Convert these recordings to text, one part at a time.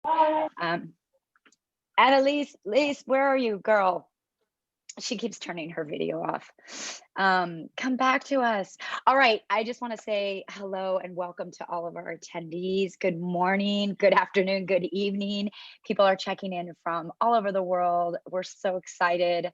Um, Annelisse, where are you, girl? She keeps turning her video off. Come back to us. All right, I just want to say hello and welcome to all of our attendees. Good morning, good afternoon, good evening. People are checking in from all over the world. We're so excited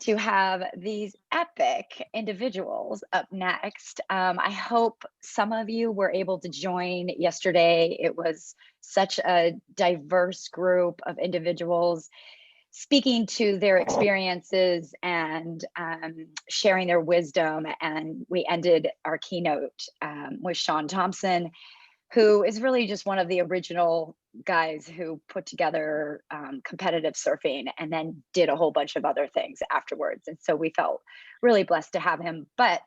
to have these epic individuals up next. I hope some of you were able to join yesterday. It was such a diverse group of individuals speaking to their experiences and sharing their wisdom. And we ended our keynote with Sean Thompson, who is really just one of the original guys who put together competitive surfing and then did a whole bunch of other things afterwards. And so we felt really blessed to have him. But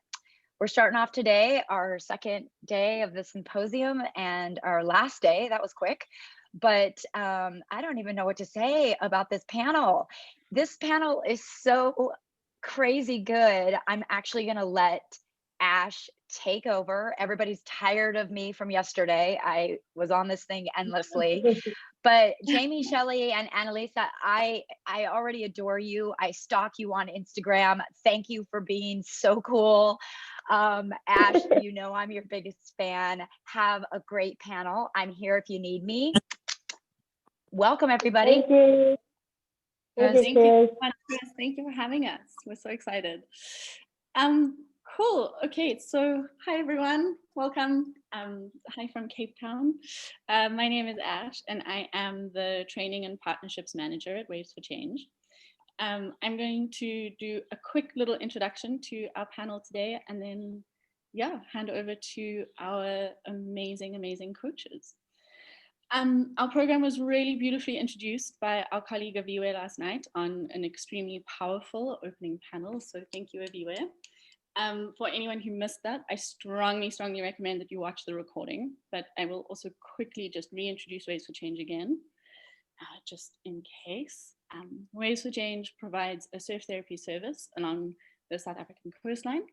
we're starting off today, our second day of the symposium and our last day. That was quick. But I don't even know what to say about this panel. This panel is so crazy good. I'm actually going to let Ash take over. Everybody's tired of me from yesterday. I was on this thing endlessly. But Jamie, Shelley, and Annelissa, I already adore you. I stalk you on Instagram. Thank you for being so cool. Ash, you know I'm your biggest fan. Have a great panel. I'm here if you need me. Welcome, everybody. Thank you. Thank you. Thank you for having us. We're so excited. Cool. Okay, so hi everyone. Welcome. Hi from Cape Town. My name is Ash, and I am the Training and Partnerships Manager at Waves for Change. I'm going to do a quick little introduction to our panel today, and then, hand over to our amazing coaches. Our program was really beautifully introduced by our colleague Aviwe last night on an extremely powerful opening panel. So thank you, Aviwe. For anyone who missed that, I strongly recommend that you watch the recording, but I will also quickly just reintroduce Waves for Change again, just in case. Waves for Change provides a surf therapy service along the South African coastline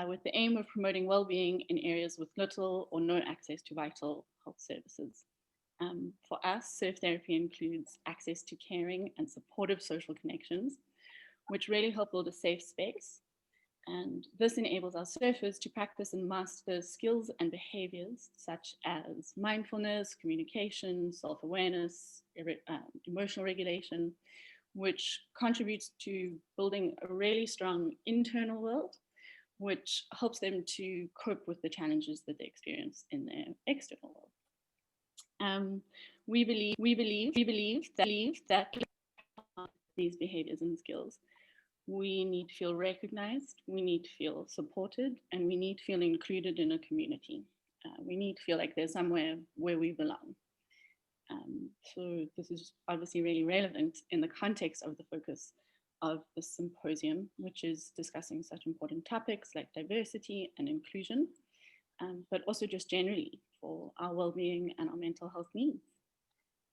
with the aim of promoting well-being in areas with little or no access to vital health services. For us, surf therapy includes access to caring and supportive social connections, which really help build a safe space. And this enables our surfers to practice and master skills and behaviors such as mindfulness, communication, self-awareness, emotional regulation, which contributes to building a really strong internal world, which helps them to cope with the challenges that they experience in their external world. We believe that these behaviors and skills, we need to feel recognized, we need to feel supported, and we need to feel included in a community. We need to feel like there's somewhere where we belong. So this is obviously really relevant in the context of the focus of the symposium, which is discussing such important topics like diversity and inclusion, but also just generally for our well-being and our mental health needs.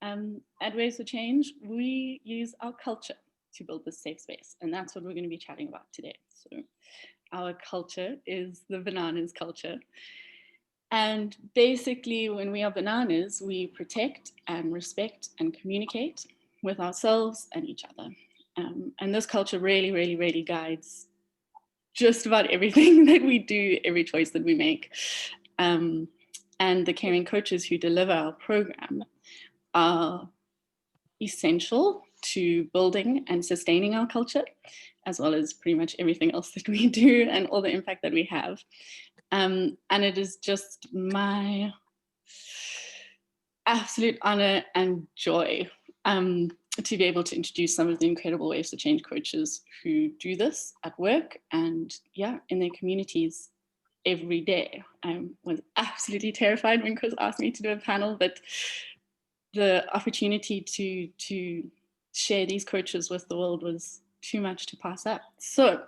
At Waves for Change, we use our culture to build this safe space, and that's what we're going to be chatting about today. So our culture is the bananas culture. And basically, when we are bananas, we protect and respect and communicate with ourselves and each other. And this culture really guides just about everything that we do, every choice that we make. And the caring coaches who deliver our program are essential to building and sustaining our culture, as well as pretty much everything else that we do and all the impact that we have. And it is just my absolute honor and joy to be able to introduce some of the incredible Waves for Change coaches who do this at work and in their communities every day. I was absolutely terrified when Chris asked me to do a panel, but the opportunity to share these coaches with the world was too much to pass up. So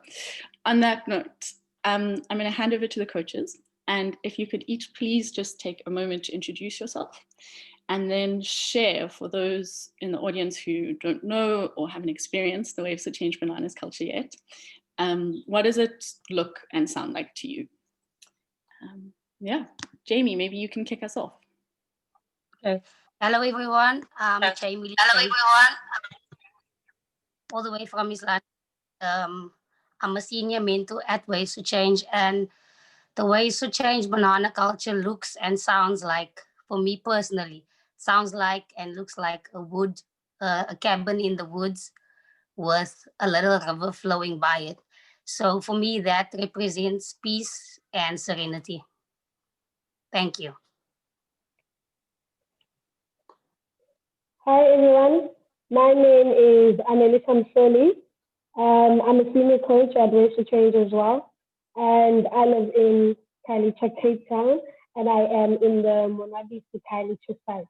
on that note, I'm going to hand over to the coaches, and if you could each please just take a moment to introduce yourself and then share for those in the audience who don't know or haven't experienced the Waves for Change Bananas culture yet. What does it look and sound like to you? Jamie, maybe you can kick us off. Okay. Hello everyone, I'm Jamie. Hello everyone. All the way from Islam. I'm a senior mentor at Ways to Change, and the Ways to Change banana culture looks and sounds like, for me personally, sounds like and looks like a cabin in the woods with a little river flowing by it. So for me, that represents peace and serenity. Thank you. Hi everyone, my name is Annelissa Mholi. I'm a senior coach at Ways to Change as well, and I live in Khayelitsha, Cape Town, and I am in the Monabisi to Khayelitsha site.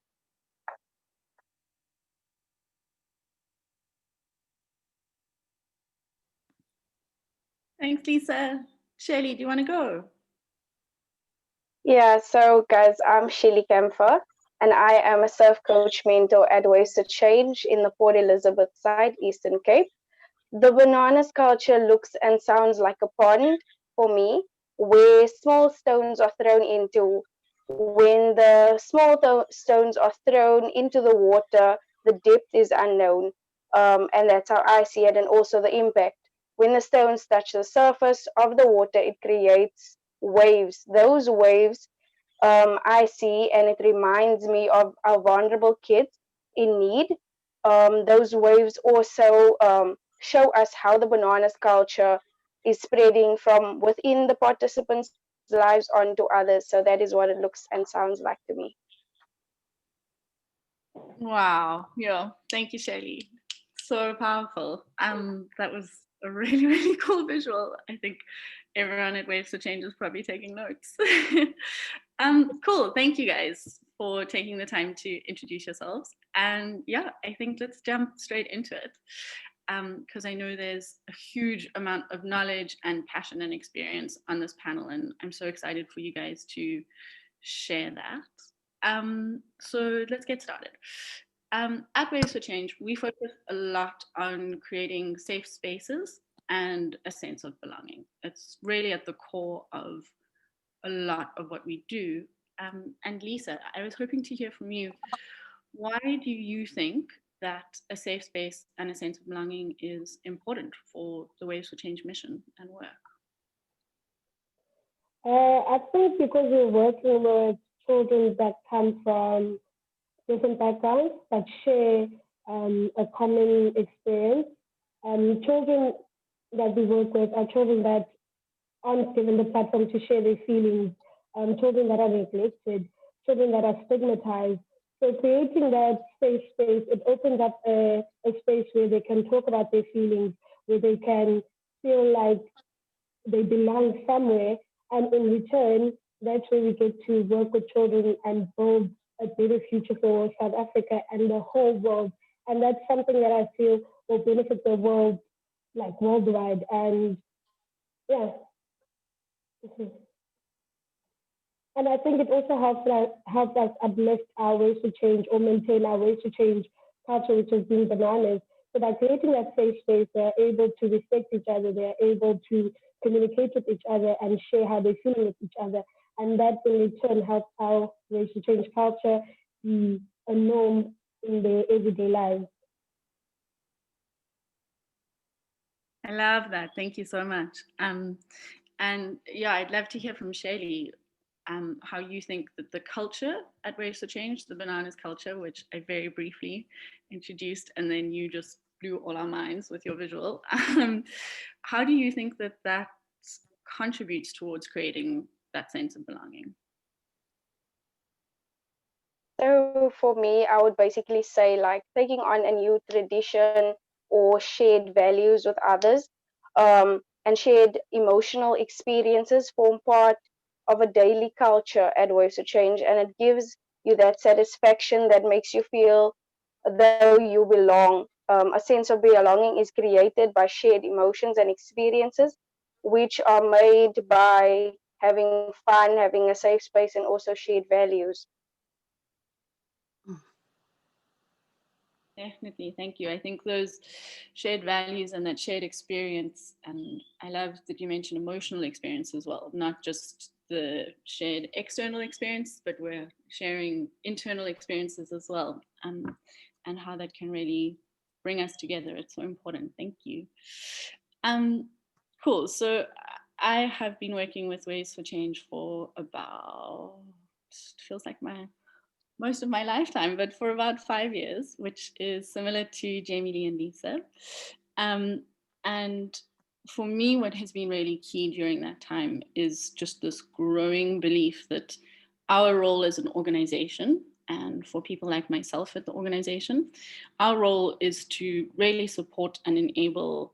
Thanks, Lisa. Shelley, do you want to go? Yeah, so guys, I'm Shelley Campher, and I am a self-coach mentor at Ways to Change in the Port Elizabeth side, Eastern Cape. The bananas culture looks and sounds like a pond for me, where small stones are thrown into. When the stones are thrown into the water, the depth is unknown. And that's how I see it, and also the impact. When the stones touch the surface of the water, it creates waves. Those waves I see, and it reminds me of our vulnerable kids in need. Those waves also show us how the bananas culture is spreading from within the participants' lives onto others. So that is what it looks and sounds like to me. Wow. Yeah. Thank you, Shelley. So powerful. That was a really, really cool visual. I think everyone at Waves to Change is probably taking notes. Cool. Thank you guys for taking the time to introduce yourselves. And yeah, I think let's jump straight into it. Because I know there's a huge amount of knowledge and passion and experience on this panel, and I'm so excited for you guys to share that. So let's get started. At Ways for Change, we focus a lot on creating safe spaces and a sense of belonging. It's really at the core of a lot of what we do. And Lisa, I was hoping to hear from you. Why do you think that a safe space and a sense of belonging is important for the Waves for Change mission and work? I think because we're working with children that come from different backgrounds but share a common experience. Children that we work with are children that aren't given the platform to share their feelings, children that are neglected, children that are stigmatized. So creating that safe space, it opens up a space where they can talk about their feelings, where they can feel like they belong somewhere. And in return, that's where we get to work with children and build a better future for South Africa and the whole world. And that's something that I feel will benefit the world, like worldwide. And yeah. And I think it also helps us uplift our Ways to Change or maintain our Ways to Change culture, which has been bananas. So by creating that safe space, they're able to respect each other, they're able to communicate with each other and share how they're feeling with each other. And that in return helps our Ways to Change culture be a norm in their everyday lives. I love that. Thank you so much. And yeah, I'd love to hear from Shelley how you think that the culture at Waves to Change, the bananas culture, which I very briefly introduced, and then you just blew all our minds with your visual. How do you think that that contributes towards creating that sense of belonging? So for me, I would basically say like taking on a new tradition or shared values with others, and shared emotional experiences form part of a daily culture at Waves to Change, and it gives you that satisfaction that makes you feel though you belong. A sense of belonging is created by shared emotions and experiences, which are made by having fun, having a safe space, and also shared values. Definitely, thank you. I think those shared values and that shared experience, and I love that you mentioned emotional experience as well, not just the shared external experience, but we're sharing internal experiences as well, and how that can really bring us together. It's so important. Thank you. Cool. So I have been working with Ways for Change for about, it feels like most of my lifetime, but for about 5 years, which is similar to Jamie Lee and Lisa. And for me, what has been really key during that time is just this growing belief that our role as an organization, and for people like myself at the organization, our role is to really support and enable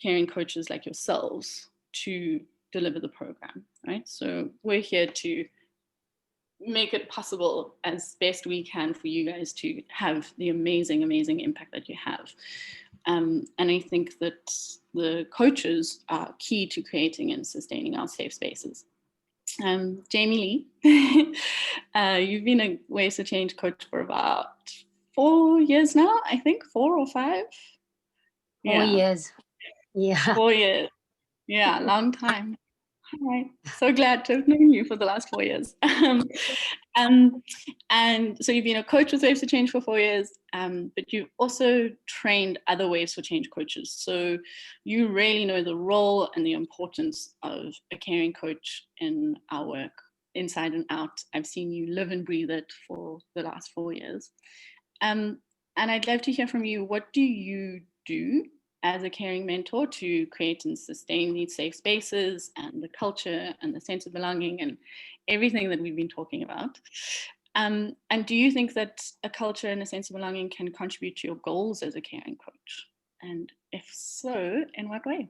caring coaches like yourselves to deliver the program, right? So we're here to make it possible as best we can for you guys to have the amazing, amazing impact that you have. And I think that the coaches are key to creating and sustaining our safe spaces. Jamie Lee, you've been a Ways to Change coach for about 4 years now, I think, 4 or 5? 4 years. Yeah. 4 years. Yeah, long time. All right. So glad to have known you for the last 4 years. And so you've been a coach with Waves for Change for 4 years, but you've also trained other Waves for Change coaches. So you really know the role and the importance of a caring coach in our work, inside and out. I've seen you live and breathe it for the last 4 years. And I'd love to hear from you. What do you do as a caring mentor to create and sustain these safe spaces and the culture and the sense of belonging and everything that we've been talking about? And do you think that a culture and a sense of belonging can contribute to your goals as a caring coach? And if so, in what way?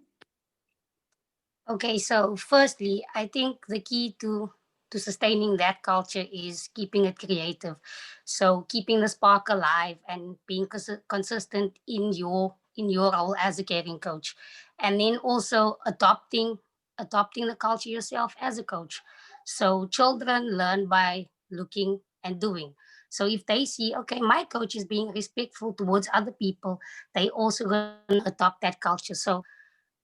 Okay, so firstly, I think the key to sustaining that culture is keeping it creative. So keeping the spark alive and being consistent in your role as a caring coach, and then also adopting the culture yourself as a coach. So children learn by looking and doing. So if they see, okay, my coach is being respectful towards other people, they also going to adopt that culture. So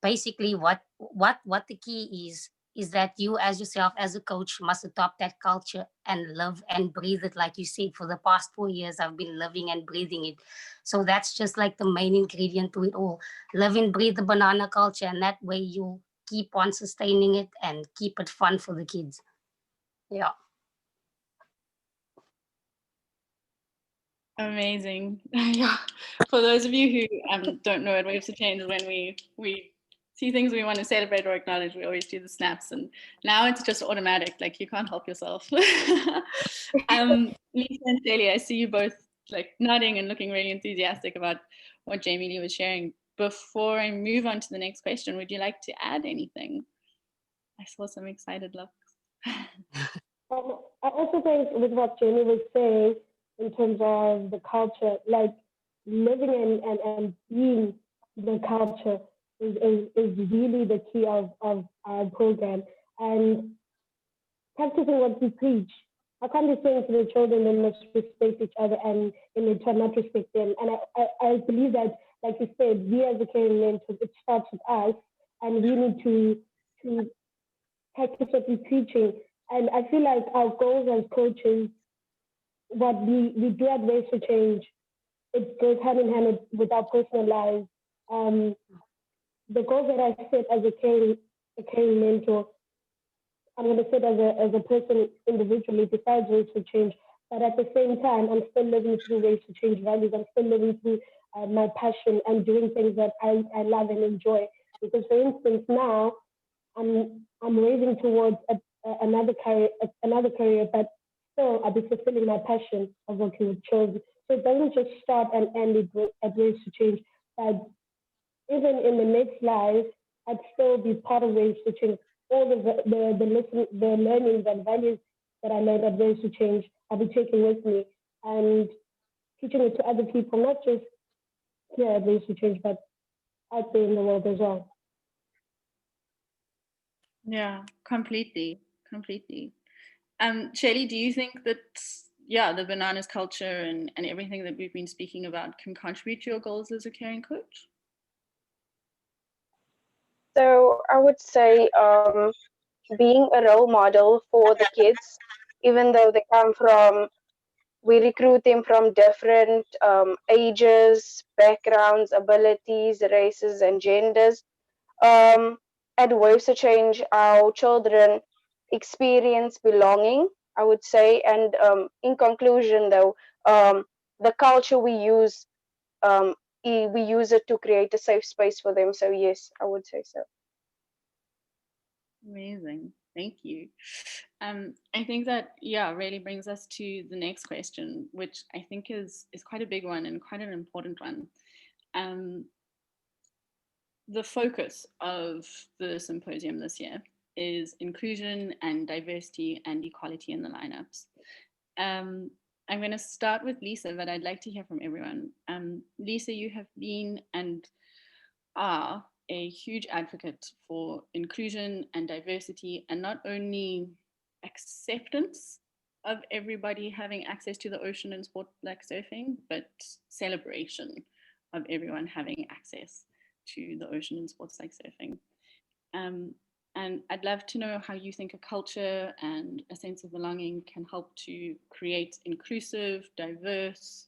basically what the key is that you as yourself as a coach must adopt that culture and live and breathe it. Like you said, for the past 4 years I've been living and breathing it. So that's just like the main ingredient to it all. Live and breathe the banana culture, and that way you keep on sustaining it and keep it fun for the kids. Yeah. Amazing. Yeah. For those of you who don't know, at Waves to Change, when we see things we want to celebrate or acknowledge, we always do the snaps, and now it's just automatic. Like, you can't help yourself. Lisa and Shelley, I see you both like nodding and looking really enthusiastic about what Jamie Lee was sharing. Before I move on to the next question, would you like to add anything? I saw some excited looks. I also think with what Jamie was saying in terms of the culture, like living and being the culture is really the key of our program. And practicing what we preach. I can't be saying to the children they must respect each other and in return not respect them. And I believe that, like you said, we as a caring mentors, it starts with us, and we need to practice what we're preaching. And I feel like our goals as coaches, what we do at Ways to Change, it goes hand in hand with our personal lives. The goals that I set as a caring mentor, I'm going to set as a person individually besides Ways to Change. But at the same time, I'm still living through Ways to Change values. I'm still living through my passion and doing things that I love and enjoy. Because, for instance, now I'm moving towards another career, but still I'll be fulfilling my passion of working with children. So it doesn't just start and end at Ways to Change. But even in the next life, I'd still be part of Ways to Change. All the learnings and values that I learned at Ways to Change, I'll be taking with me and teaching it to other people, not just here at Ways to Change, but out there in the world as well. Yeah, completely. Shelley, do you think that, the bananas culture and everything that we've been speaking about can contribute to your goals as a caring coach? So I would say being a role model for the kids, even though they come from, we recruit them from different ages, backgrounds, abilities, races, and genders. At Waves to Change, our children experience belonging, I would say. And in conclusion, though, the culture we use, we use it to create a safe space for them. So yes, I would say so. Amazing. Thank you. I think that, yeah, really brings us to the next question, which I think is quite a big one and quite an important one. The focus of the symposium this year is inclusion and diversity and equality in the lineups. I'm going to start with Lisa, but I'd like to hear from everyone. Lisa, you have been and are a huge advocate for inclusion and diversity, and not only acceptance of everybody having access to the ocean and sport like surfing, but celebration of everyone having access to the ocean and sports like surfing. And I'd love to know how you think a culture and a sense of belonging can help to create inclusive, diverse,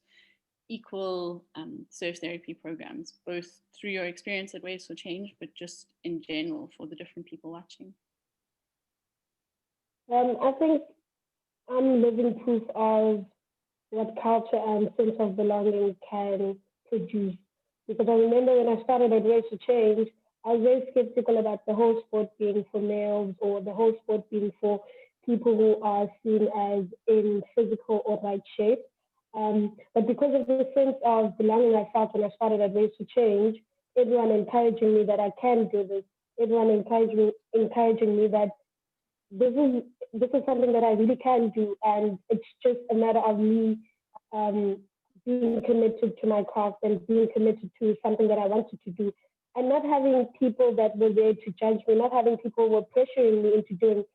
equal surf therapy programs, both through your experience at Waves for Change, but just in general for the different people watching. I think I'm living proof of what culture and sense of belonging can produce. Because I remember when I started at Waves for Change, I was very skeptical about the whole sport being for males or the whole sport being for people who are seen as in physical or right shape. But because of the sense of belonging I felt when I started at Waves for Change, everyone encouraging me that I can do this, everyone encouraging me that this is something that I really can do, and it's just a matter of me being committed to my craft and being committed to something that I wanted to do, and not having people that were there to judge me, not having people who were pressuring me into doing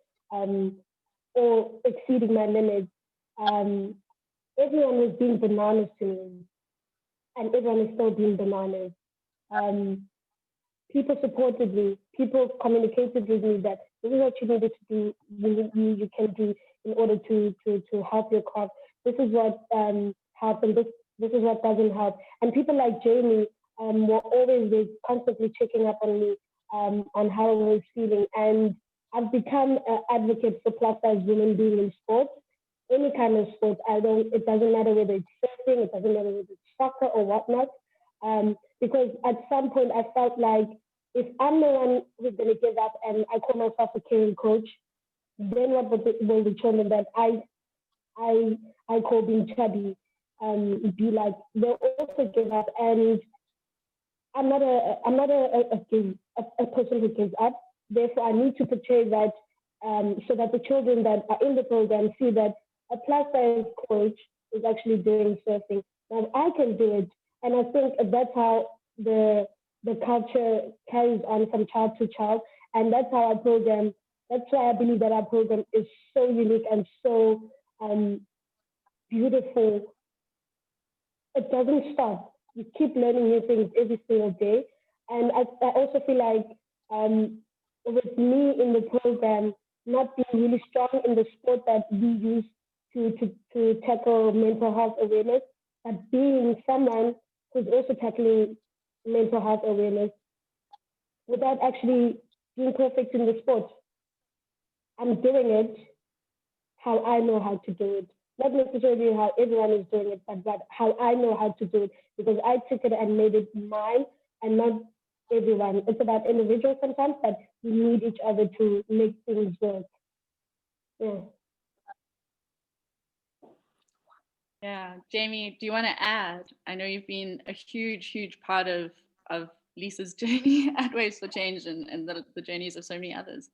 or exceeding my limits. Everyone was being bananas to me, and everyone is still being bananas. People supported me. People communicated with me that this is what you needed to do. You can do in order to help your craft. This is what helps, and this is what doesn't help. And people like Jamie were always constantly checking up on me on how I was feeling. And I've become an advocate for plus size women being in sports, any kind of sport. It doesn't matter whether it's surfing, it doesn't matter whether it's soccer or whatnot. Because at some point I felt like if I'm the one who's going to give up and I call myself a caring coach, then what will determine that I call being chubby be like? They'll also give up, and I'm not a person who gives up. Therefore, I need to portray that so that the children that are in the program see that a plus size coach is actually doing surfing. Now I can do it, and I think that's how the culture carries on from child to child, and that's how our program. That's why I believe that our program is so unique and so beautiful. It doesn't stop. You keep learning new things every single day, and I also feel like with me in the program, not being really strong in the sport that we use to tackle mental health awareness, but being someone who's also tackling mental health awareness without actually being perfect in the sport. I'm doing it how I know how to do it. Not necessarily how everyone is doing it, but how I know how to do it, because I took it and made it mine and not everyone. It's about individuals sometimes, but we need each other to make things work. Yeah. Yeah, Jamie, do you want to add? I know you've been a huge part of Lisa's journey at Waves for Change and the journeys of so many others.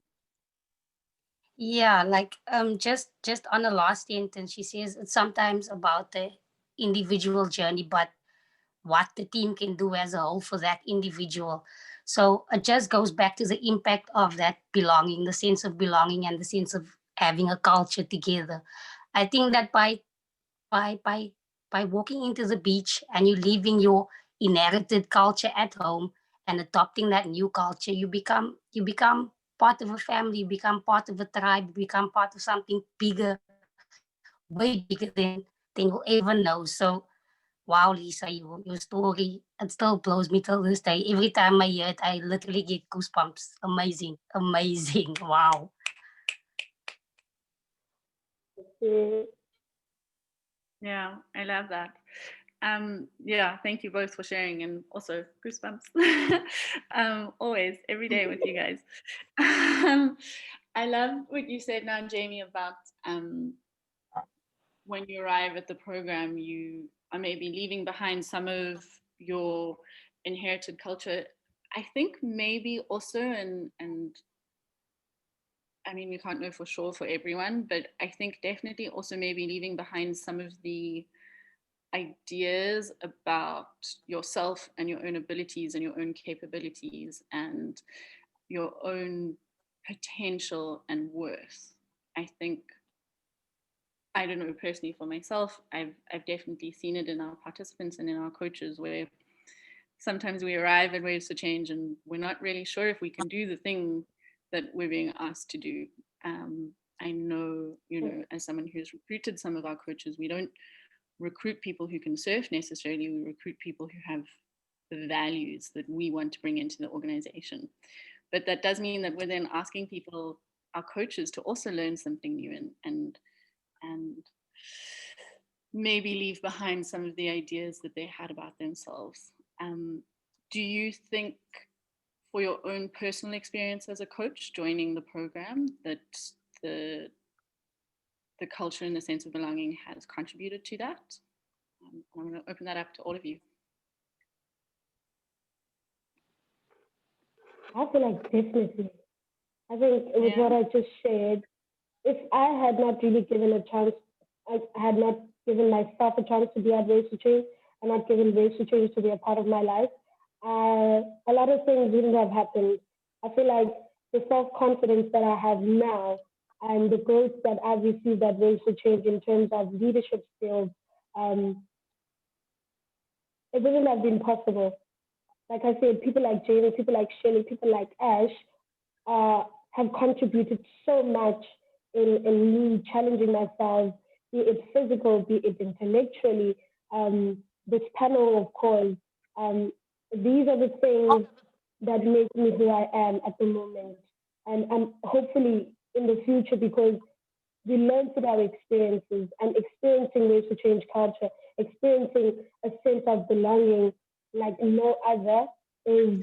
Yeah, like just on the last sentence, she says it's sometimes about the individual journey, but what the team can do as a whole for that individual. So it just goes back to the impact of that belonging, the sense of belonging and the sense of having a culture together. I think that by walking into the beach and you leaving your inherited culture at home and adopting that new culture, you become part of a family, become part of a tribe, become part of something bigger, way bigger than you ever know. So wow, Lisa, your story, it still blows me till this day. Every time I hear it, I literally get goosebumps. Amazing, amazing. Wow. Yeah, I love that. Yeah, thank you both for sharing, and also goosebumps. Always, every day with you guys. I love what you said now, Jamie, about when you arrive at the program, you are maybe leaving behind some of your inherited culture. I think maybe also, and I mean, we can't know for sure for everyone, but I think definitely also maybe leaving behind some of the ideas about yourself and your own abilities and your own capabilities and your own potential and worth. I think, I don't know, personally for myself, I've definitely seen it in our participants and in our coaches, where sometimes we arrive at Waves to Change and we're not really sure if we can do the thing that we're being asked to do. I know, you know, as someone who's recruited some of our coaches, we don't recruit people who can surf necessarily. We recruit people who have the values that we want to bring into the organization. But that does mean that we're then asking people, our coaches, to also learn something new and maybe leave behind some of the ideas that they had about themselves. Do you think, for your own personal experience as a coach joining the program, that the culture and the sense of belonging has contributed to that? I'm going to open that up to all of you. I feel like definitely. I think with what I just shared, if I had not really given a chance, I had not given myself a chance to be at Waves to Change and not given Waves to Change to be a part of my life, a lot of things wouldn't have happened. I feel like the self-confidence that I have now and the growth that I've received at Waves to Change in terms of leadership skills, it wouldn't have been possible. Like I said, people like Jamie, people like Shelley, people like Ash have contributed so much in me challenging myself, be it physical, be it intellectually. This panel, of course, these are the things that make me who I am at the moment. And hopefully in the future, because we learn through our experiences and experiencing Ways to Change culture, experiencing a sense of belonging like no other is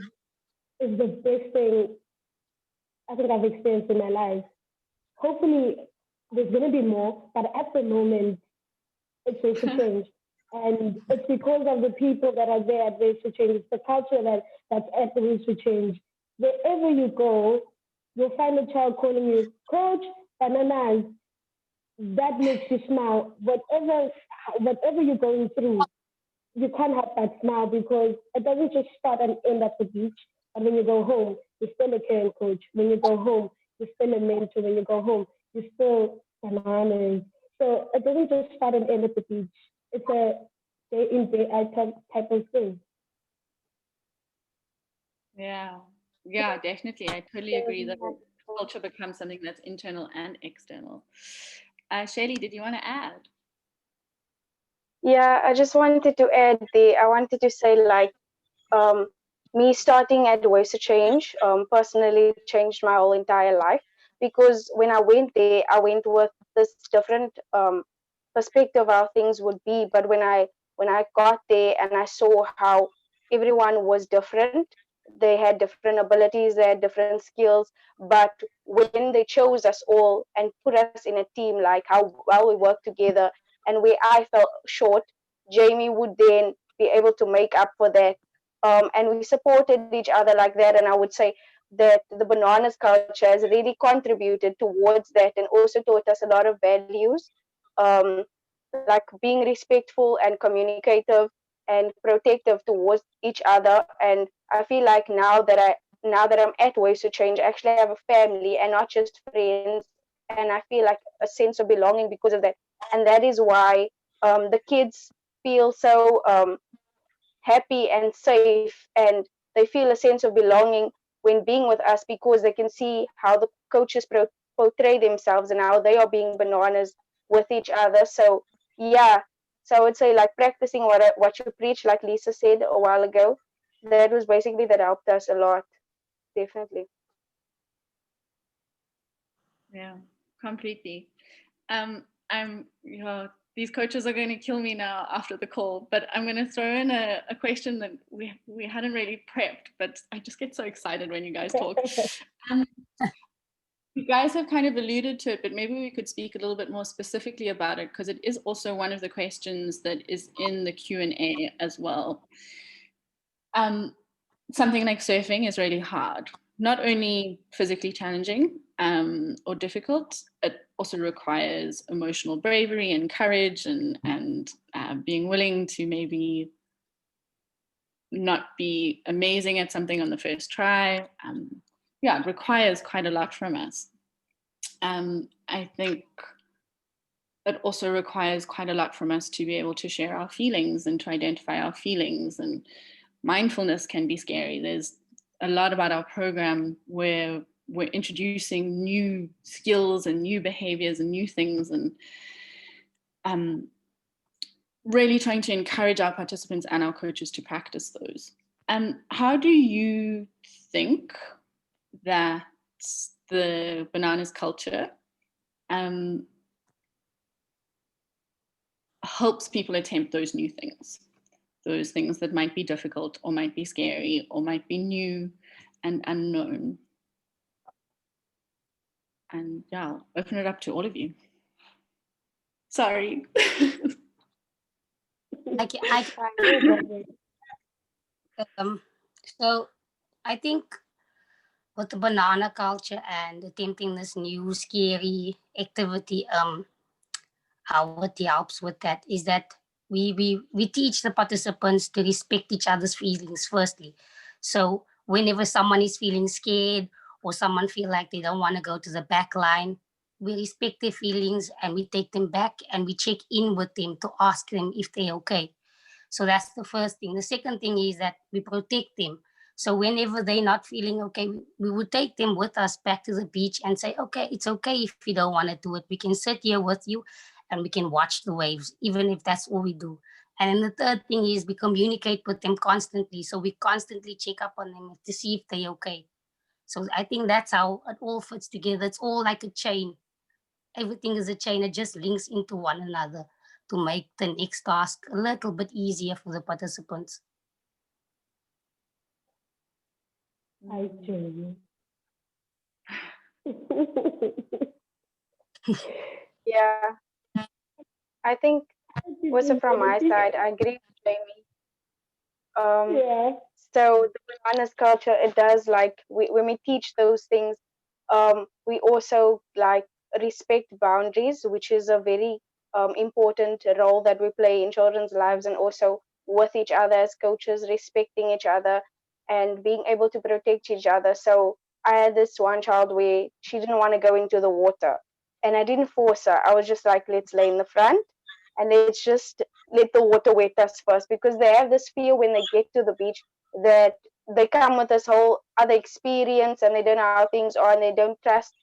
the best thing I think I've experienced in my life. Hopefully there's going to be more, but at the moment it's Ways to Change. And it's because of the people that are there at Ways to Change. It's the culture that's at the Ways to Change. Wherever you go, you'll find a child calling you, Coach, bananas. That makes you smile. Whatever you're going through, you can't help but smile because it doesn't just start and end at the beach. And when you go home, you're still a caring coach. When you go home, you're still a mentor. When you go home, you're still bananas. So it doesn't just start and end at the beach. It's a day in, day out type of thing. Yeah, definitely. I totally agree that culture becomes something that's internal and external. Shelley, did you want to add? Yeah, I just wanted to add I wanted to say, like, me starting at Ways to Change personally changed my whole entire life, because when I went there, I went with this different perspective how things would be. But when I got there and I saw how everyone was different, they had different abilities, they had different skills, but when they chose us all and put us in a team, like how well we work together, and where I felt short, Jamie would then be able to make up for that. And we supported each other like that. And I would say that the bananas culture has really contributed towards that and also taught us a lot of values, um, like being respectful and communicative and protective towards each other. And I feel like now that I'm at Ways to Change, I actually have a family and not just friends. And I feel like a sense of belonging because of that. And that is why the kids feel so happy and safe, and they feel a sense of belonging when being with us, because they can see how the coaches portray themselves and how they are being bananas with each other. So yeah, so I would say like practicing what you preach, like Lisa said a while ago. That was basically that helped us a lot, definitely. Yeah, completely. These coaches are going to kill me now after the call, but I'm going to throw in a question that we hadn't really prepped, but I just get so excited when you guys talk. You guys have kind of alluded to it, but maybe we could speak a little bit more specifically about it, because it is also one of the questions that is in the Q&A as well. Something like surfing is really hard, not only physically challenging or difficult, it also requires emotional bravery and courage and being willing to maybe not be amazing at something on the first try. Yeah, it requires quite a lot from us. I think it also requires quite a lot from us to be able to share our feelings and to identify our feelings. And mindfulness can be scary. There's a lot about our program where we're introducing new skills and new behaviors and new things, and really trying to encourage our participants and our coaches to practice those. How do you think that the bananas culture helps people attempt those new things, those things that might be difficult or might be scary or might be new and unknown? And yeah, I'll open it up to all of you. Sorry. So I think with the banana culture and attempting this new scary activity, what helps with that is that we teach the participants to respect each other's feelings firstly. So whenever someone is feeling scared or someone feel like they don't want to go to the back line, we respect their feelings and we take them back and we check in with them to ask them if they're okay. So that's the first thing. The second thing is that we protect them. So whenever they're not feeling okay, we would take them with us back to the beach and say, okay, it's okay if you don't want to do it. We can sit here with you and we can watch the waves, even if that's all we do. And then the third thing is we communicate with them constantly. So we constantly check up on them to see if they're okay. So I think that's how it all fits together. It's all like a chain. Everything is a chain. It just links into one another to make the next task a little bit easier for the participants. I do. Yeah, I think also from my side, I agree with Jamie. Yeah. So the bananas culture, it does like when we teach those things, we also like respect boundaries, which is a very important role that we play in children's lives, and also with each other as coaches, respecting each other and being able to protect each other. So I had this one child where she didn't want to go into the water, and I didn't force her. I was just like, let's lay in the front and let's just let the water wet us first, because they have this fear when they get to the beach that they come with this whole other experience and they don't know how things are and they don't trust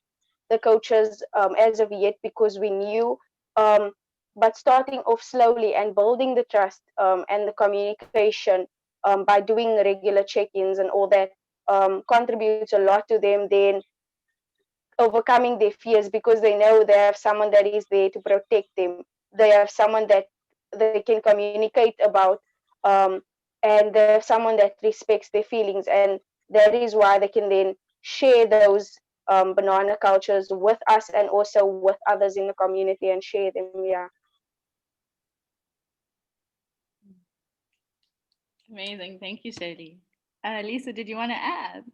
the coaches as of yet, because we knew. But starting off slowly and building the trust and the communication by doing regular check-ins and all that contributes a lot to them then overcoming their fears, because they know they have someone that is there to protect them. They have someone that they can communicate about, and they have someone that respects their feelings, and that is why they can then share those banana cultures with us and also with others in the community and share them. Yeah. Amazing. Thank you, Shelley. Lisa, did you want to add?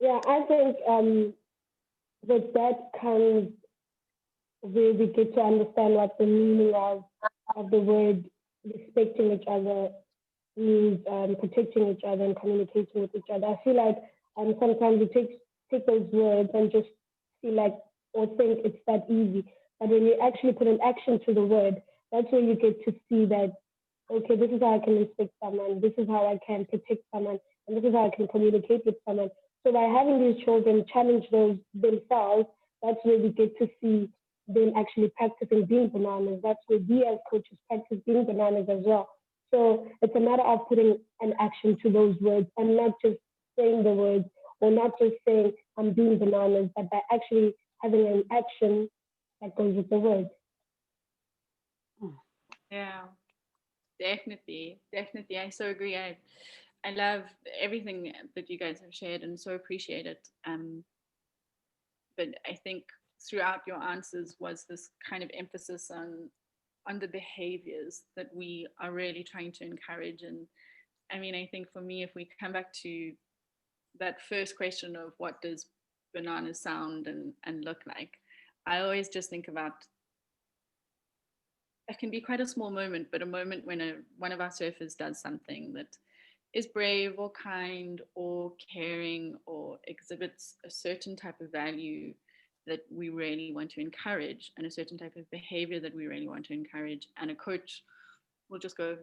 Yeah, I think that comes where we get to understand what the meaning of the word respecting each other means, protecting each other and communicating with each other. I feel like sometimes we take those words and just feel like or think it's that easy. But when you actually put an action to the word, that's where you get to see that, okay, this is how I can respect someone, this is how I can protect someone, and this is how I can communicate with someone. So by having these children challenge those themselves, that's where we get to see them actually practicing being bananas. That's where we as coaches practice being bananas as well. So it's a matter of putting an action to those words and not just saying the words or not just saying I'm being bananas, but by actually having an action that goes with the words. Yeah, definitely. I so agree. I love everything that you guys have shared and so appreciate it. But I think throughout your answers was this kind of emphasis on the behaviors that we are really trying to encourage. And I mean, I think for me, if we come back to that first question of what does bananas sound and look like, I always just think about, it can be quite a small moment, but a moment when one of our surfers does something that is brave or kind or caring or exhibits a certain type of value that we really want to encourage and a certain type of behavior that we really want to encourage. And a coach will just go,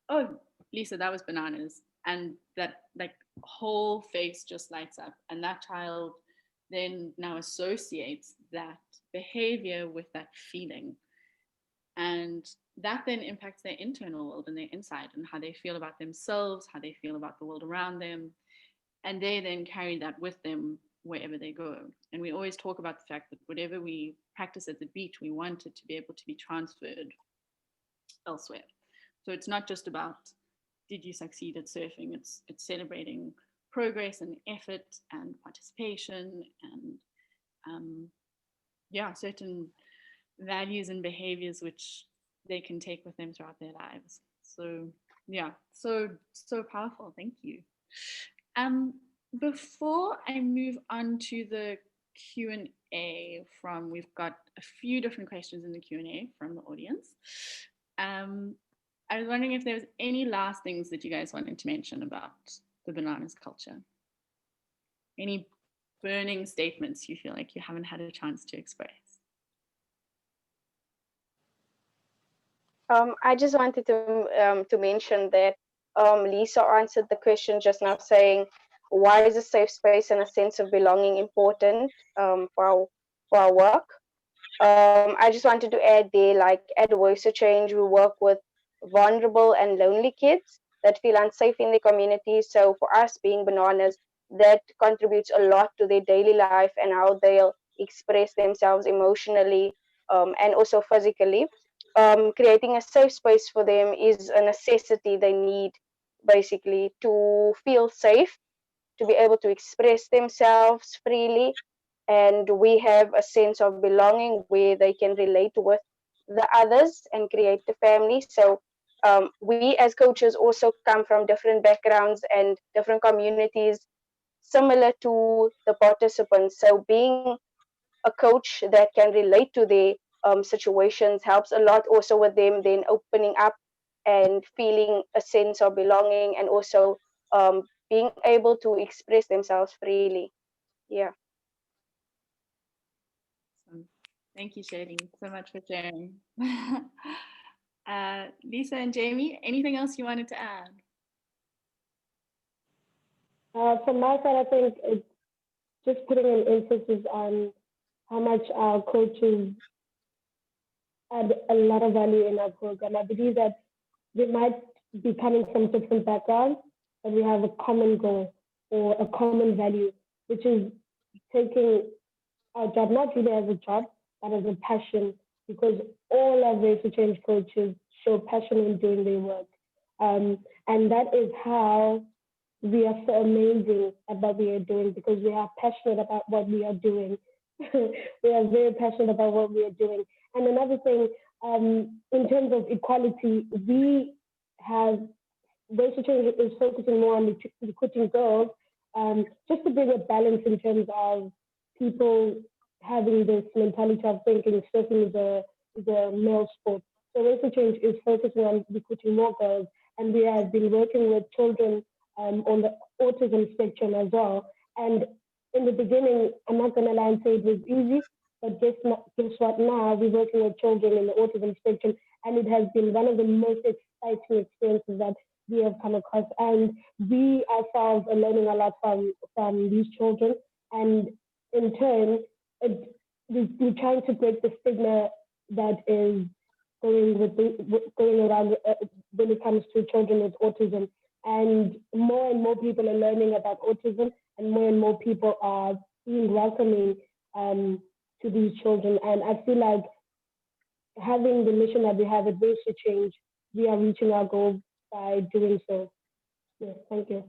oh, Lisa, that was bananas. And that like whole face just lights up. And that child then now associates that behavior with that feeling. And that then impacts their internal world and their inside and how they feel about themselves, how they feel about the world around them. And they then carry that with them wherever they go. And we always talk about the fact that whatever we practice at the beach, we want it to be able to be transferred elsewhere. So it's not just about, did you succeed at surfing? It's celebrating progress and effort and participation and certain values and behaviors which they can take with them throughout their lives. So yeah, so powerful. Thank you. Before I move on to the Q&A we've got a few different questions in the Q&A from the audience. I was wondering if there was any last things that you guys wanted to mention about the bananas culture. Any burning statements you feel like you haven't had a chance to express? I just wanted to mention that Lisa answered the question just now saying, why is a safe space and a sense of belonging important for our work? I just wanted to add there, like at Voice of Change, we work with vulnerable and lonely kids that feel unsafe in their communities. So for us, being bananas, that contributes a lot to their daily life and how they'll express themselves emotionally and also physically. Creating a safe space for them is a necessity they need, basically, to feel safe, to be able to express themselves freely. And we have a sense of belonging where they can relate with the others and create a family. So we as coaches also come from different backgrounds and different communities similar to the participants. So being a coach that can relate to their situations helps a lot also with them then opening up and feeling a sense of belonging and also being able to express themselves freely. Yeah. Awesome. Thank you, Shelley, so much for sharing. Lisa and Jamie, anything else you wanted to add? From my side, I think it's just putting an emphasis on how much our coaches add a lot of value in our program. I believe that we might be coming from different backgrounds, but we have a common goal or a common value, which is taking our job not really as a job, but as a passion, because all our Race to Change coaches show passion in doing their work. And that is how we are so amazing at what we are doing, because we are passionate about what we are doing. We are very passionate about what we are doing. And another thing, in terms of equality, we have Race to Change is focusing more on recruiting girls, just to bring a balance in terms of people having this mentality of thinking surfing is a male sport. So Race to Change is focusing on recruiting more girls, and we have been working with children on the autism spectrum as well. And in the beginning, I'm not going to lie and say it was easy, but guess what? Now we're working with children in the autism spectrum, and it has been one of the most exciting experiences that we have come across, and we ourselves are learning a lot from these children, and in turn, we're trying to break the stigma that is going around when it comes to children with autism. And more people are learning about autism, and more people are being welcoming to these children. And I feel like having the mission that we have at Ways to Change, we are reaching our goal by doing so. Yes, thank you.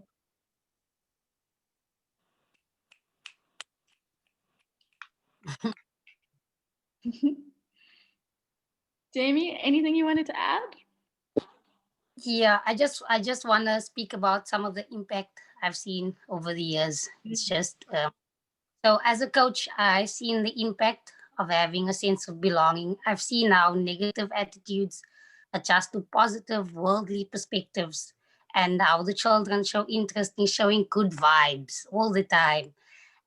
Jamie, anything you wanted to add? Yeah, I just want to speak about some of the impact I've seen over the years. It's just so as a coach, I've seen the impact of having a sense of belonging. I've seen how negative attitudes adjust to positive worldly perspectives, and how the children show interest in showing good vibes all the time.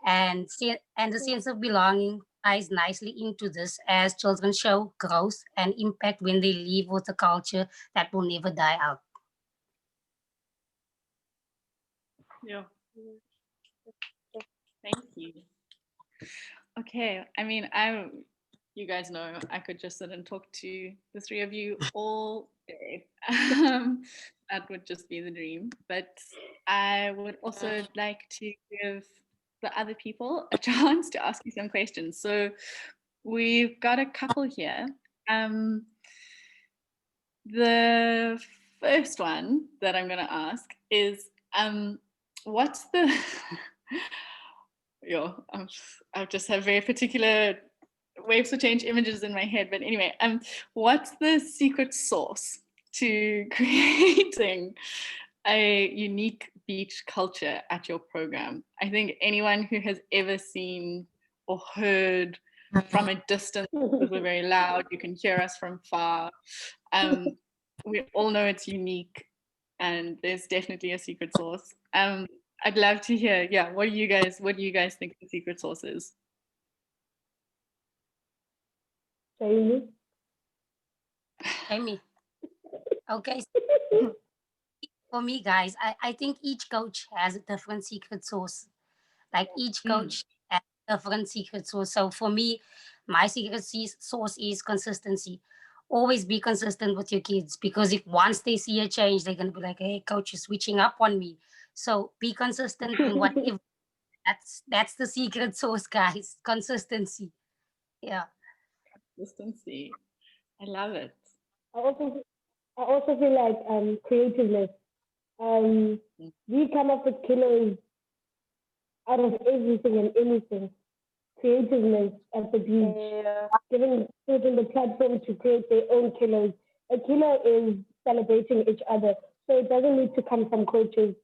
And the sense of belonging ties nicely into this, as children show growth and impact when they live with a culture that will never die out. Yeah. Thank you. Okay, I mean, you guys know I could just sit and talk to the three of you all day. That would just be the dream. But I would also like to give the other people a chance to ask you some questions. So we've got a couple here. The first one that I'm going to ask is, what's the I just have very particular Waves for Change images in my head, but anyway, what's the secret sauce to creating a unique beach culture at your program? I think anyone who has ever seen or heard from a distance, because we're very loud, you can hear us from far, we all know it's unique, and there's definitely a secret sauce. I'd love to hear, what do you guys think the secret sauce is? Jamie? Amy. Okay. For me, guys, I think each coach has a different secret sauce. Like each coach has a different secret sauce. So for me, my secret sauce is consistency. Always be consistent with your kids, because if once they see a change, they're gonna be like, "Hey, coach is switching up on me." So be consistent in whatever. That's the secret sauce, guys. Consistency. Yeah. Consistency. I love it. I also feel like creativeness. We come up with killers out of everything and anything. Creativeness at the beach, giving children the platform to create their own killers. A killer is celebrating each other, so it doesn't need to come from coaches.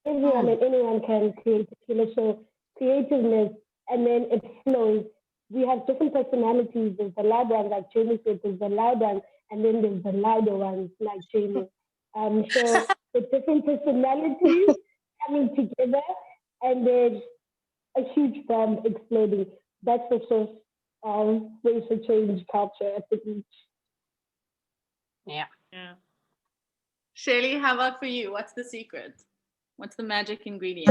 Everyone and anyone can create a killer. So creativeness, and then it flows. We have different personalities. There's the loud one, like Jamie said. There's the loud one, and then there's the louder ones, like Jamie. So the different personalities coming together, and then a huge bomb exploding. That's the source of Ways to Change culture at the beach. Yeah. Shelley, how about for you? What's the secret? What's the magic ingredient?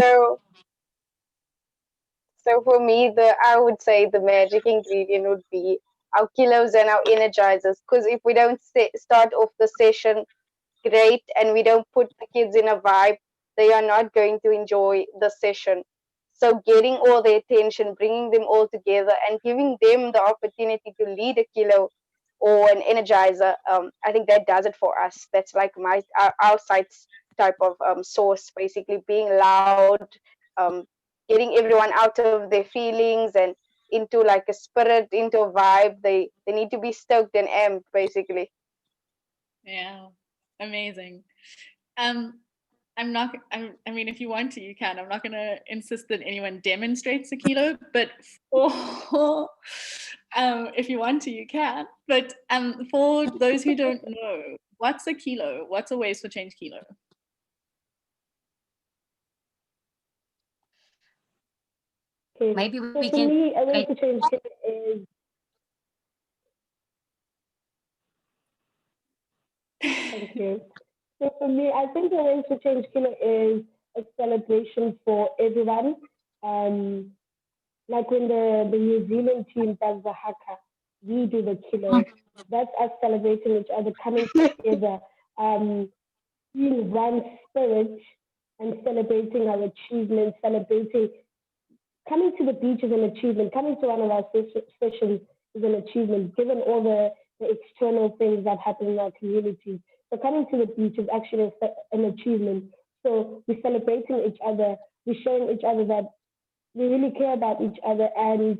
So for me, I would say the magic ingredient would be our kilos and our energizers. Because if we don't start off the session great and we don't put the kids in a vibe, they are not going to enjoy the session. So getting all their attention, bringing them all together, and giving them the opportunity to lead a kilo or an energizer, I think that does it for us. That's like our site's type of source, basically being loud, getting everyone out of their feelings and into like a spirit, into a vibe. They need to be stoked and amped, basically. Yeah, amazing. I mean, if you want to, you can. I'm not going to insist that anyone demonstrates a kilo, but if you want to, you can. But for those who don't know, what's a kilo? What's a Ways for Change kilo? Okay. Maybe So we for can. me, a Way to Change is. Thank you. So for me, I think the Ways to Change Killer is a celebration for everyone. Like when the New Zealand team does the haka, we do the killer. That's us celebrating each other, coming together, being one spirit and celebrating our achievements, celebrating coming to the beach is an achievement. Coming to one of our sessions is an achievement, given all the external things that happen in our community. So coming to the beach is actually an achievement. So we're celebrating each other. We're showing each other that we really care about each other and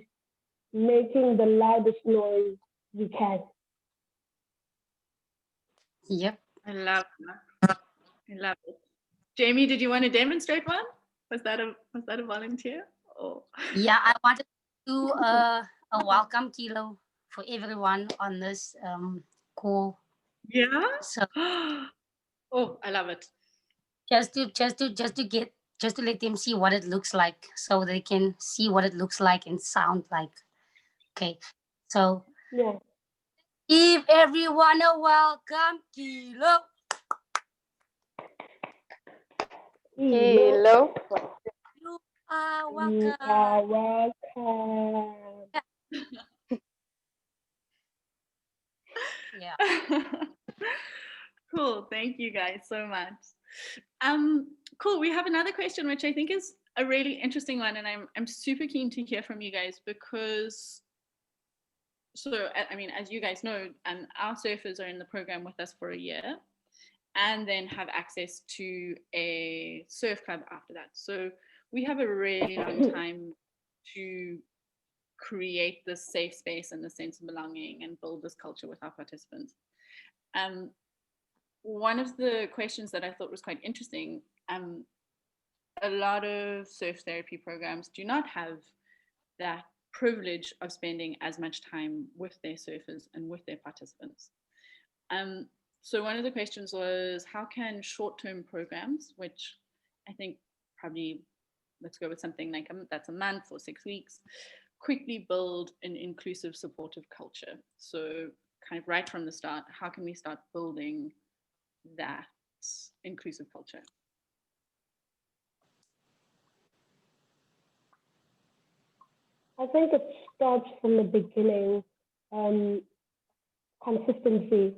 making the loudest noise we can. Yep. I love that. I love it. Jamie, did you want to demonstrate one? Was that a volunteer? Oh. Yeah, I wanted to do a welcome kilo for everyone on this call. Yeah. So oh, I love it. just to let them see what it looks like, so they can see what it looks like and sound like. Okay, so yeah, give everyone a welcome kilo. Hello. You are you welcome. are welcome. Yeah. Cool. Thank you guys so much. Cool. We have another question, which I think is a really interesting one, and I'm super keen to hear from you guys because. So, I mean, as you guys know, our surfers are in the program with us for a year and then have access to a surf club after that. So we have a really long time to create this safe space and the sense of belonging and build this culture with our participants. One of the questions that I thought was quite interesting, a lot of surf therapy programs do not have that privilege of spending as much time with their surfers and with their participants. So one of the questions was, how can short-term programs, which I think probably, let's go with something like that's a month or 6 weeks, quickly build an inclusive, supportive culture? So kind of right from the start, how can we start building that inclusive culture? I think it starts from the beginning, consistency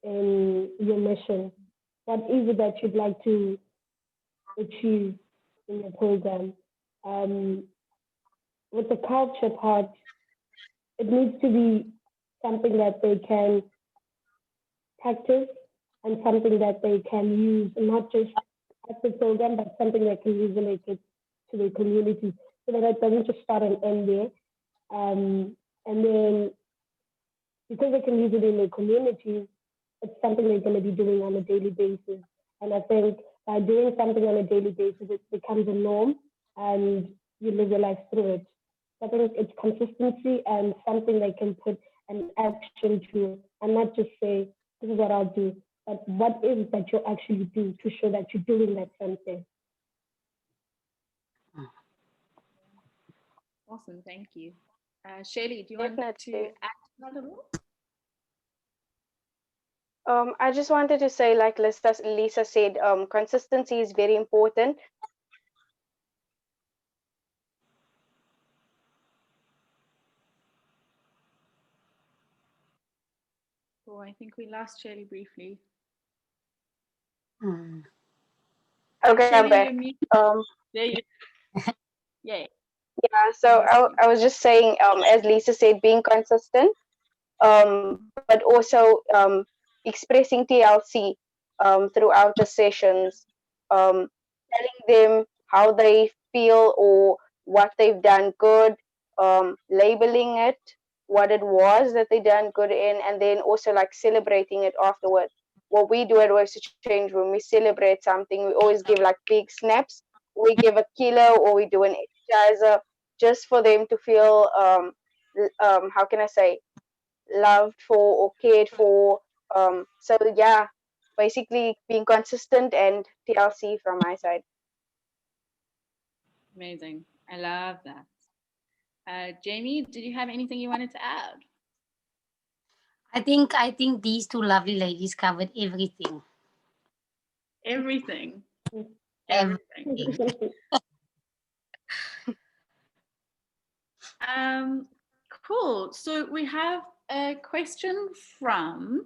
in your mission. What is it that you'd like to achieve in your program? With the culture part, it needs to be something that they can practice and something that they can use, not just at the program, but something that can resonate it to their community, so that it doesn't just start and end there. And then because they can use it in their communities, it's something they're going to be doing on a daily basis. And I think by doing something on a daily basis, it becomes a norm and you live your life through it. I think it's consistency and something they can put an action to, and not just say, this is what I'll do, but what is it that you'll actually do to show that you're doing that something. Awesome, thank you. Shelley, do you want to add to that a little? I just wanted to say, like Lisa said, consistency is very important. Oh, I think we lost Shelley briefly. Okay, Shelley, I'm back. There you Yay. Yeah, so I was just saying, as Lisa said, being consistent, but also expressing TLC throughout the sessions, telling them how they feel or what they've done good, labeling it, what it was that they done good in, and then also like celebrating it afterwards. What we do at Waves to Change, when we celebrate something, we always give like big snaps. We give a kilo or we do an exercise just for them to feel, how can I say, loved for or cared for. So yeah, basically being consistent and TLC from my side. Amazing. I love that. Jamie, did you have anything you wanted to add? I think these two lovely ladies covered everything. everything. Everything. Cool. So we have a question from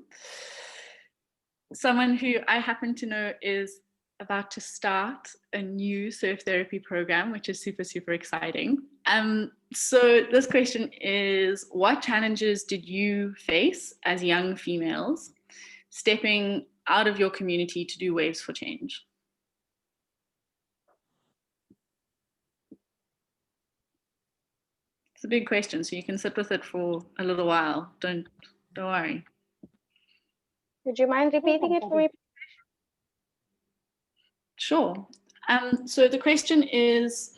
someone who I happen to know is about to start a new surf therapy program, which is super, super exciting. So this question is, what challenges did you face as young females stepping out of your community to do Waves for Change? It's a big question, so you can sit with it for a little while. Don't worry. Would you mind repeating it for me? Sure. So the question is,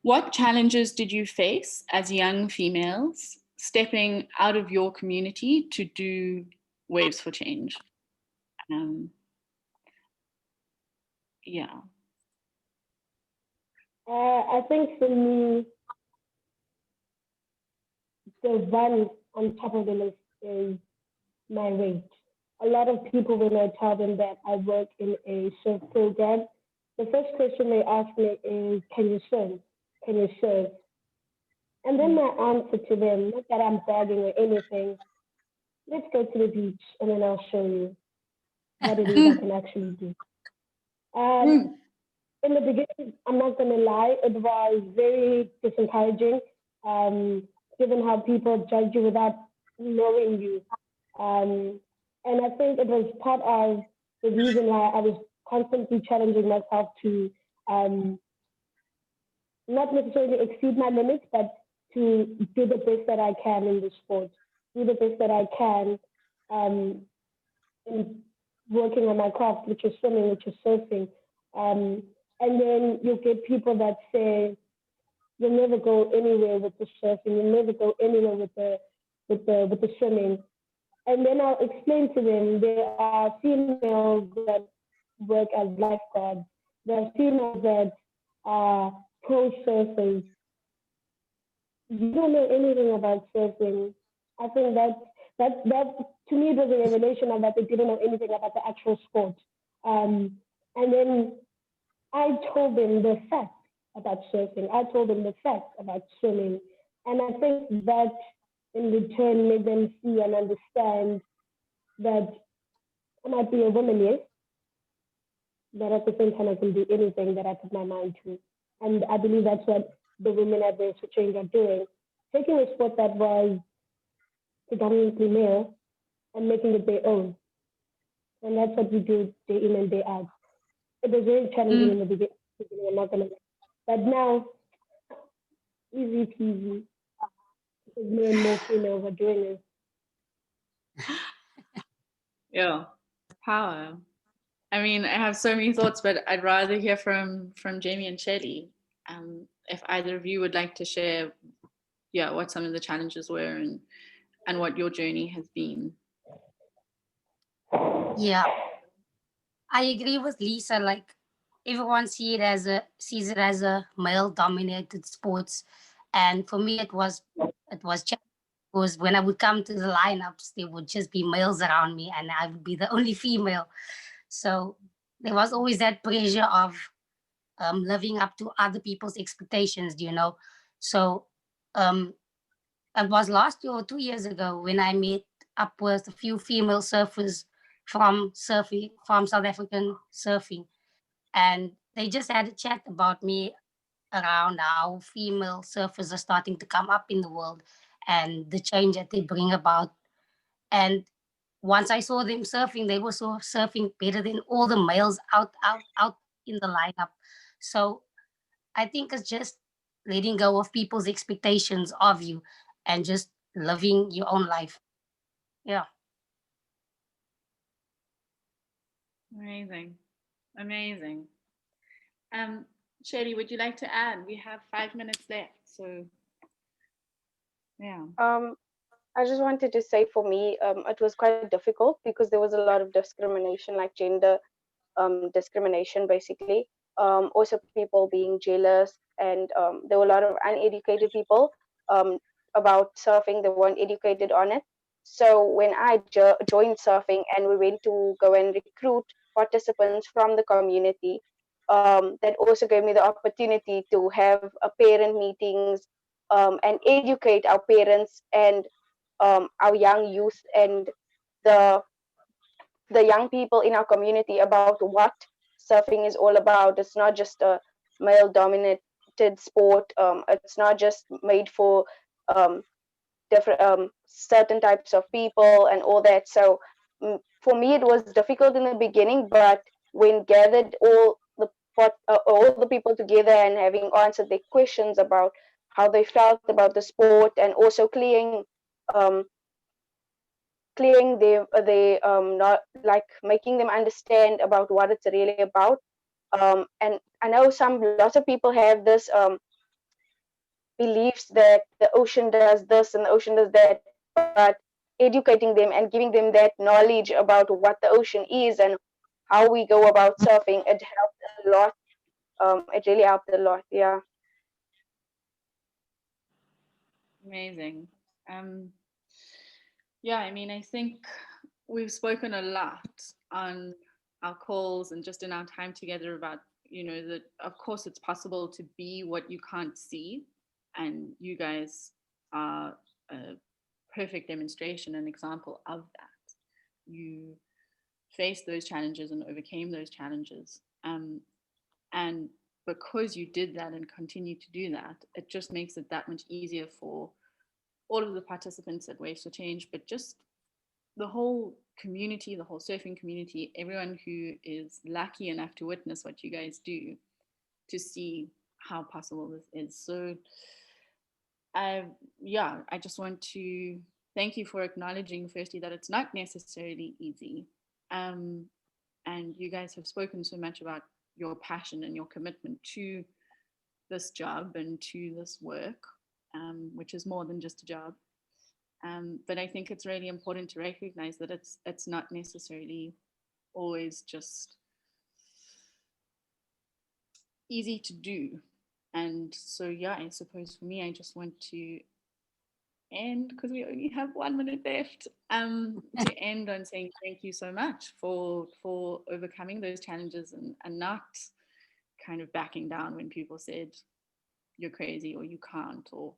what challenges did you face as young females stepping out of your community to do Waves for Change? Yeah. I think for me, the one on top of the list is my weight. A lot of people, when I tell them that I work in a surf program, the first question they ask me is, can you swim? Can you surf? And then my answer to them, not that I'm bragging or anything, let's go to the beach and then I'll show you what it is I can actually do. In the beginning, I'm not going to lie, it was very disencouraging, given how people judge you without knowing you. And I think it was part of the reason why I was constantly challenging myself to not necessarily exceed my limits, but to do the best that I can in the sport, do the best that I can in working on my craft, which is swimming, which is surfing. And then you get people that say, you'll never go anywhere with the surfing, you'll never go anywhere with the swimming. And then I'll explain to them there are females that work as lifeguards, there are females that are pro surfers. You don't know anything about surfing. I think that to me was a revelation of that they didn't know anything about the actual sport. And then I told them the facts about surfing. I told them the facts about swimming. And I think that in return made them see and understand that I might be a woman, yes, but at the same time I can do anything that I put my mind to. And I believe that's what the women at Waves for Change are doing. Taking a sport that was predominantly male and making it their own. And that's what we do day in and day out. It was very challenging in the beginning, I'm not gonna lie. But now, easy peasy. Because more and more females are doing it. Yeah, power. I mean, I have so many thoughts, but I'd rather hear from Jamie and Shelley. If either of you would like to share, what some of the challenges were and what your journey has been. Yeah, I agree with Lisa. Like, everyone sees it as a male-dominated sports, and for me, it was challenging because when I would come to the lineups, there would just be males around me, and I would be the only female. So there was always that pressure of living up to other people's expectations, So it was last year or 2 years ago when I met up with a few female surfers from South African surfing. And they just had a chat about me around how female surfers are starting to come up in the world and the change that they bring about. And once I saw them surfing, they were so surfing better than all the males out in the lineup. So I think it's just letting go of people's expectations of you and just living your own life. Yeah. Amazing. Shelley, would you like to add? We have 5 minutes left, so yeah. I just wanted to say for me, it was quite difficult because there was a lot of discrimination, like gender discrimination, basically. Also, people being jealous, and there were a lot of uneducated people about surfing. They weren't educated on it. So when I joined surfing and we went to go and recruit participants from the community. That also gave me the opportunity to have a parent meetings and educate our parents and our young youth and the the young people in our community about what surfing is all about. It's not just a male dominated sport. It's not just made for um, different certain types of people and all that. So for me, it was difficult in the beginning, but when gathered all the people together and having answered their questions about how they felt about the sport and also um, clearing they not like making them understand about what it's really about. And I know lots of people have this beliefs that the ocean does this and the ocean does that, but educating them and giving them that knowledge about what the ocean is and how we go about surfing, it helped a lot. It really helped a lot. Yeah. Amazing. Yeah, I mean, I think we've spoken a lot on our calls and just in our time together about, that of course it's possible to be what you can't see. And you guys are a perfect demonstration and example of that. You faced those challenges and overcame those challenges. And because you did that and continue to do that, it just makes it that much easier for all of the participants at Waves for Change, but just the whole community, the whole surfing community, everyone who is lucky enough to witness what you guys do, to see how possible this is. So I just want to thank you for acknowledging firstly that it's not necessarily easy. And you guys have spoken so much about your passion and your commitment to this job and to this work, which is more than just a job. But I think it's really important to recognize that it's not necessarily always just easy to do. And so, yeah, I suppose for me, I just want to end, because we only have 1 minute left, to end on saying thank you so much for overcoming those challenges and not kind of backing down when people said you're crazy or you can't, or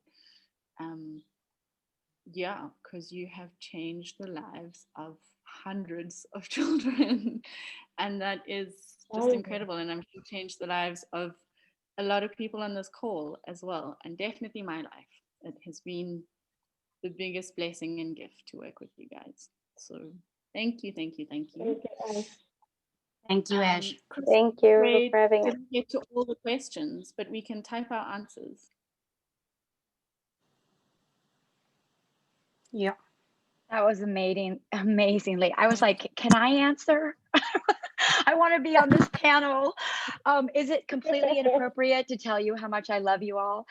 because you have changed the lives of hundreds of children and that is just incredible. And I'm sure changed the lives of a lot of people on this call as well, and definitely my life. It has been the biggest blessing and gift to work with you guys. So thank you. Thank you, Ash. Thank you for having us. Didn't get to all the questions, but we can type our answers. Yeah. That was amazingly. I was like, can I answer? I want to be on this panel. Is it completely inappropriate to tell you how much I love you all?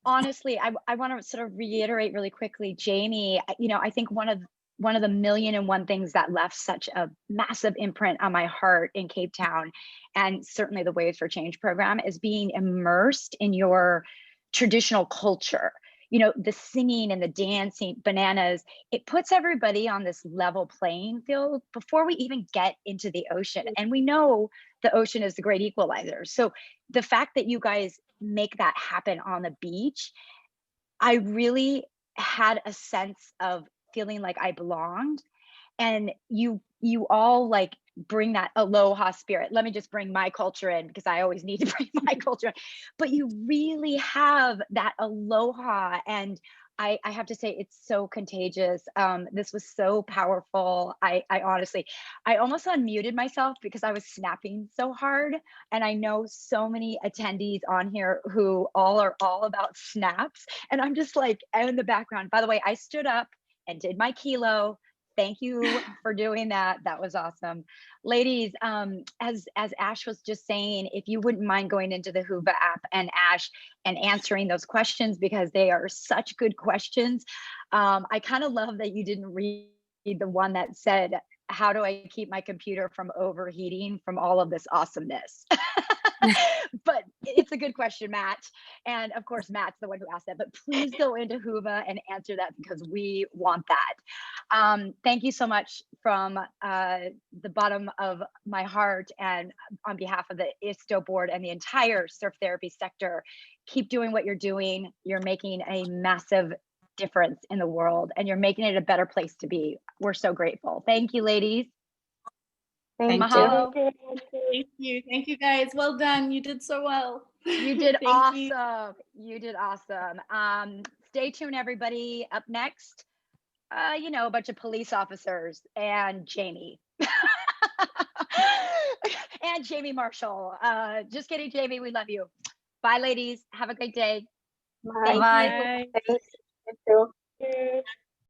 Honestly, I want to sort of reiterate really quickly, Jamie, I think one of the million and one things that left such a massive imprint on my heart in Cape Town, and certainly the Waves for Change program, is being immersed in your traditional culture. The singing and the dancing, bananas, it puts everybody on this level playing field before we even get into the ocean. And we know the ocean is the great equalizer. So the fact that you guys make that happen on the beach, I really had a sense of feeling like I belonged. And you all like bring that aloha spirit. Let me just bring my culture in, because I always need to bring my culture in. But you really have that aloha, and I have to say it's so contagious. This was so powerful. I honestly, I almost unmuted myself because I was snapping so hard. And I know so many attendees on here who are all about snaps. And I'm just like in the background. By the way, I stood up and did my kilo. Thank you for doing that. That was awesome. Ladies, as Ash was just saying, if you wouldn't mind going into the Whova app and Ash and answering those questions, because they are such good questions. I kind of love that you didn't read the one that said, how do I keep my computer from overheating from all of this awesomeness? But it's a good question, Matt. And of course, Matt's the one who asked that, but please go into Whova and answer that because we want that. Thank you so much from the bottom of my heart and on behalf of the ISTO board and the entire surf therapy sector. Keep doing what you're doing. You're making a massive difference in the world and you're making it a better place to be. We're so grateful. Thank you, ladies. Thank you. Mahalo. Thank you. Thank you guys. Well done. You did so well. You did Thank awesome. You did awesome. Stay tuned, everybody. Up next, you know, a bunch of police officers and Jamie. And Jamie Marshall. Just kidding, Jamie. We love you. Bye, ladies. Have a great day. Bye. Bye. Bye. Thanks. You too.